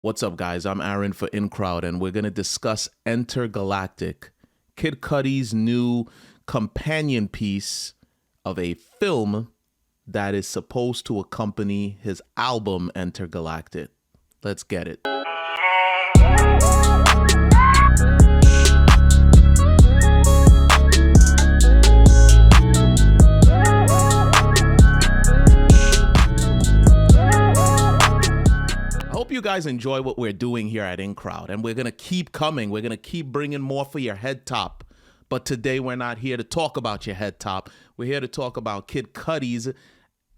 What's up, guys? I'm Aaron for InCrowd, and we're going to discuss Entergalactic, Kid Cudi's new companion piece of a film that is supposed to accompany his album Entergalactic. Let's get it. Hope you guys enjoy what we're doing here at InCrowd, and we're going to keep coming. We're going to keep bringing more for your head top. But today we're not here to talk about your head top. We're here to talk about Kid Cudi's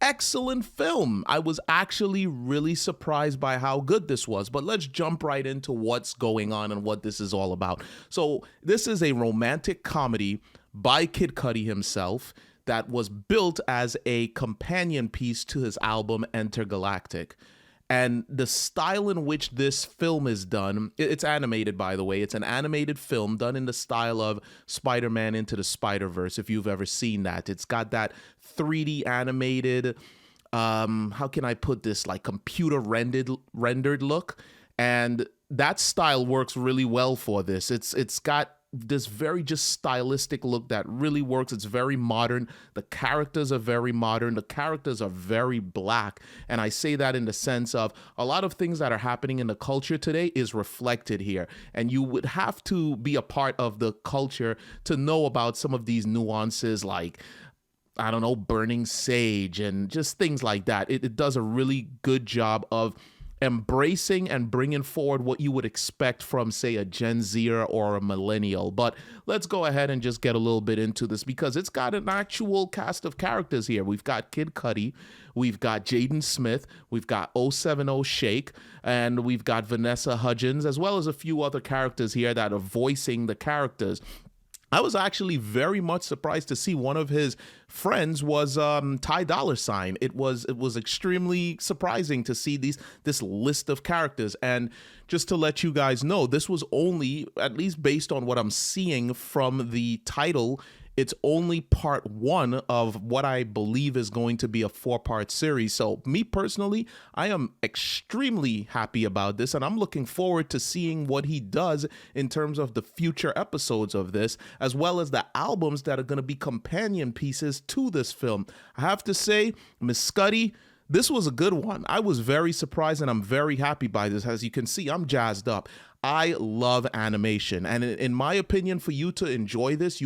excellent film. I was actually really surprised by how good this was, but let's jump right into what's going on and what this is all about. So this is a romantic comedy by Kid Cudi himself that was built as a companion piece to his album Entergalactic. And the style in which this film is done, it's animated, by the way. It's an animated film done in the style of Spider-Man Into the Spider-Verse, if you've ever seen that. It's got that 3D animated, how can I put this, like computer rendered look. And that style works really well for this. It's got this very just stylistic look that really works. It's very modern. The characters are very modern. The characters are very black. And I say that in the sense of a lot of things that are happening in the culture today is reflected here. And you would have to be a part of the culture to know about some of these nuances, like, I don't know, burning sage and just things like that. It does a really good job of embracing and bringing forward what you would expect from, say, a Gen Zer or a millennial. But let's go ahead and just get a little bit into this because it's got an actual cast of characters here. We've got Kid Cudi, we've got Jaden Smith, we've got 070 Shake, and we've got Vanessa Hudgens, as well as a few other characters here that are voicing the characters. I was actually very much surprised to see one of his friends was Ty Dolla $ign. It was extremely surprising to see this list of characters. And just to let you guys know, this was only, at least based on what I'm seeing from the title, it's only part one of what I believe is going to be a 4-part series. So me personally, I am extremely happy about this, and I'm looking forward to seeing what he does in terms of the future episodes of this, as well as the albums that are going to be companion pieces to this film. I have to say, Miss Cudi, this was a good one. I was very surprised and I'm very happy by this. As you can see, I'm jazzed up. I love animation. And in my opinion, for you to enjoy this,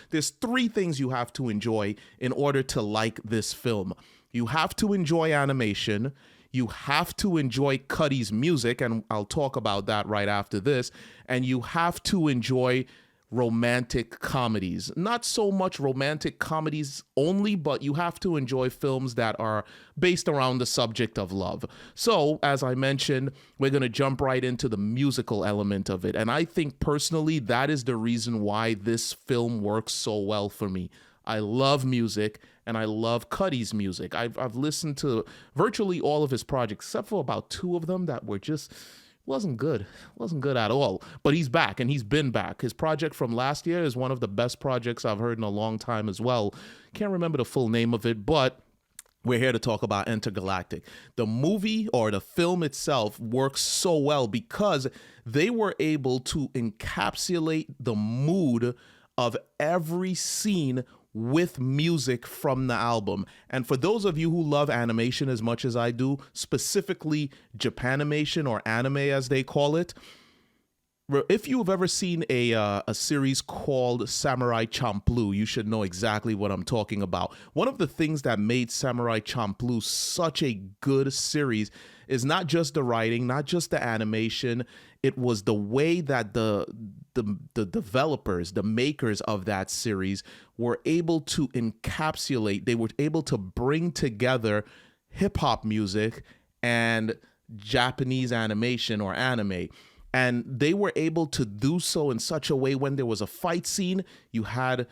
there's 3 things you have to enjoy in order to like this film. You have to enjoy animation. You have to enjoy Cudi's music, and I'll talk about that right after this. And you have to enjoy romantic comedies. Not so much romantic comedies only, but you have to enjoy films that are based around the subject of love. So, as I mentioned, we're going to jump right into the musical element of it. And I think personally that is the reason why this film works so well for me. I love music, and I love Cudi's music. I've listened to virtually all of his projects, except for about 2 of them that were just wasn't good at all. But he's back, and he's been back. His project from last year is one of the best projects I've heard in a long time as well. Can't remember the full name of it, but we're here to talk about Entergalactic. The movie, or the film itself, works so well because they were able to encapsulate the mood of every scene with music from the album. And for those of you who love animation as much as I do, specifically Japanimation, or anime as they call it, if you've ever seen a series called Samurai Champloo, you should know exactly what I'm talking about. One of the things that made Samurai Champloo such a good series is not just the writing, not just the animation. It was the way that the developers, the makers of that series, were able to encapsulate, they were able to bring together hip-hop music and Japanese animation, or anime. And they were able to do so in such a way, when there was a fight scene, you had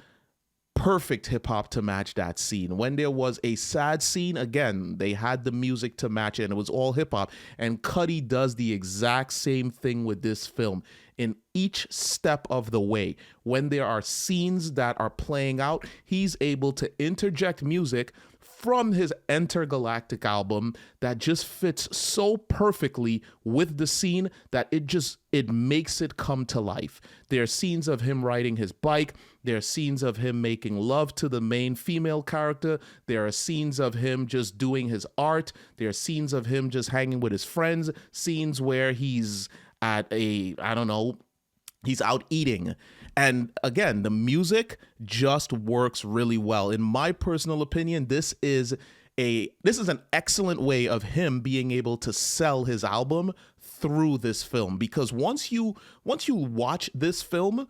perfect hip hop to match that scene. When there was a sad scene, again, they had the music to match it, and it was all hip hop. And Cudi does the exact same thing with this film. In each step of the way, when there are scenes that are playing out, he's able to interject music from his Entergalactic album that just fits so perfectly with the scene that it makes it come to life. There are scenes of him riding his bike. There are scenes of him making love to the main female character. There are scenes of him just doing his art. There are scenes of him just hanging with his friends. Scenes where he's at he's out eating. And again, the music just works really well. In my personal opinion, this is an excellent way of him being able to sell his album through this film, because once you watch this film,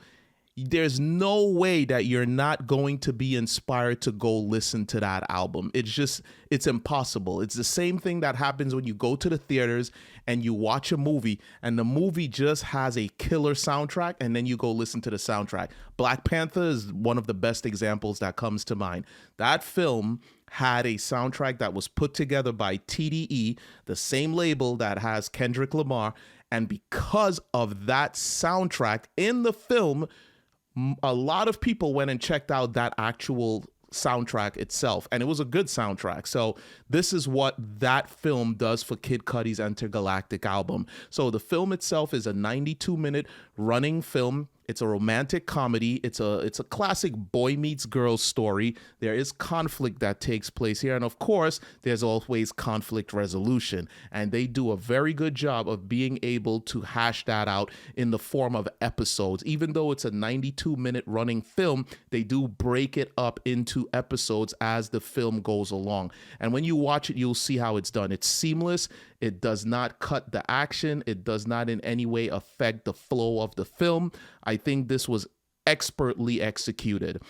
there's no way that you're not going to be inspired to go listen to that album. It's impossible. It's the same thing that happens when you go to the theaters and you watch a movie and the movie just has a killer soundtrack and then you go listen to the soundtrack. Black Panther is one of the best examples that comes to mind. That film had a soundtrack that was put together by TDE, the same label that has Kendrick Lamar, and because of that soundtrack in the film, a lot of people went and checked out that actual soundtrack itself, and it was a good soundtrack. So this is what that film does for Kid Cudi's Entergalactic album. So the film itself is a 92-minute running film. It's a romantic comedy. It's a classic boy meets girl story. There is conflict that takes place here. And of course, there's always conflict resolution. And they do a very good job of being able to hash that out in the form of episodes. Even though it's a 92-minute running film, they do break it up into episodes as the film goes along. And when you watch it, you'll see how it's done. It's seamless. It does not cut the action. It does not in any way affect the flow of the film. I think this was expertly executed.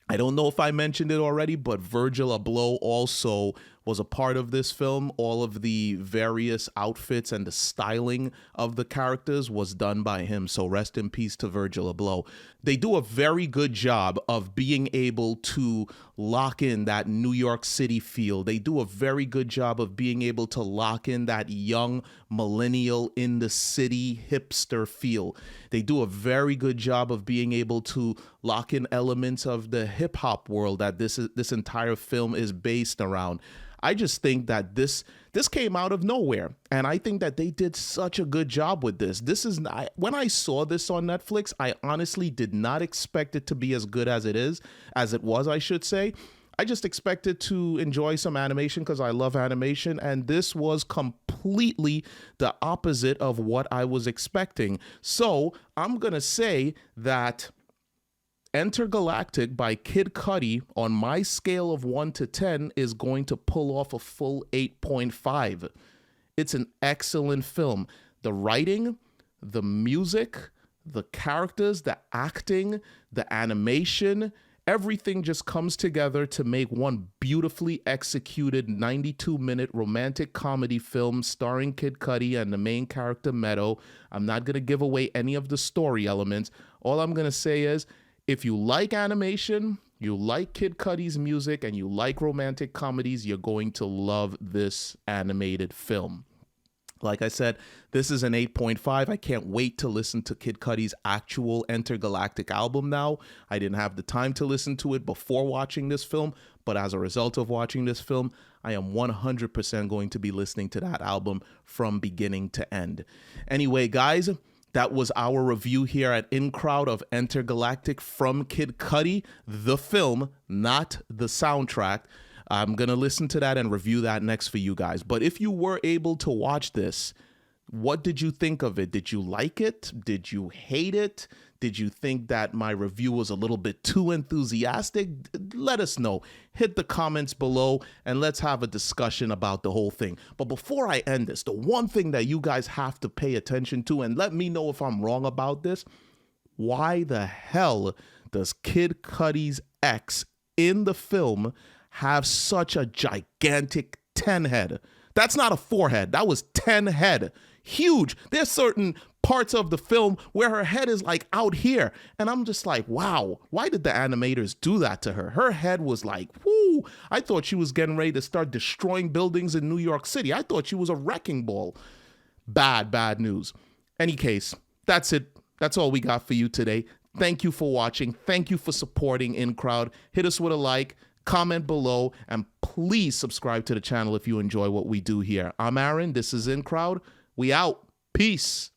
I don't know if I mentioned it already, but Virgil Abloh also was a part of this film. All of the various outfits and the styling of the characters was done by him. So rest in peace to Virgil Abloh. They do a very good job of being able to lock in that New York City feel. They do a very good job of being able to lock in that young millennial in the city hipster feel. They do a very good job of being able to lock in elements of the hip hop world that this entire film is based around. I just think that this came out of nowhere, and I think that they did such a good job with this. When I saw this on Netflix, I honestly did not expect it to be as good as it was, I should say. I just expected to enjoy some animation because I love animation, and this was completely the opposite of what I was expecting. So I'm gonna say that Entergalactic by Kid Cudi, on my scale of 1 to 10, is going to pull off a full 8.5. It's an excellent film. The writing, the music, the characters, the acting, the animation, everything just comes together to make one beautifully executed 92-minute romantic comedy film starring Kid Cudi and the main character Meadow. I'm not going to give away any of the story elements. All I'm going to say is, if you like animation, you like Kid Cudi's music, and you like romantic comedies, you're going to love this animated film. Like I said, this is an 8.5. I can't wait to listen to Kid Cudi's actual Entergalactic album now. I didn't have the time to listen to it before watching this film, but as a result of watching this film, I am 100% going to be listening to that album from beginning to end. Anyway, guys, that was our review here at InCrowd of Entergalactic from Kid Cudi, the film, not the soundtrack. I'm going to listen to that and review that next for you guys. But if you were able to watch this, what did you think of it? Did you like it? Did you hate it? Did you think that my review was a little bit too enthusiastic? Let us know. Hit the comments below and let's have a discussion about the whole thing. But before I end this, the one thing that you guys have to pay attention to, and let me know if I'm wrong about this, why the hell does Kid Cudi's ex in the film have such a gigantic 10 head? That's not a 4 head. That was 10 head. Huge. There's certain parts of the film where her head is like out here. And I'm just like, wow, why did the animators do that to her? Her head was like, whoo. I thought she was getting ready to start destroying buildings in New York City. I thought she was a wrecking ball. Bad news. Any case, that's it. That's all we got for you today. Thank you for watching. Thank you for supporting InCrowd. Hit us with a like. comment below, and please subscribe to the channel if you enjoy what we do here. I'm Aaron. This is InCrowd. We out. Peace.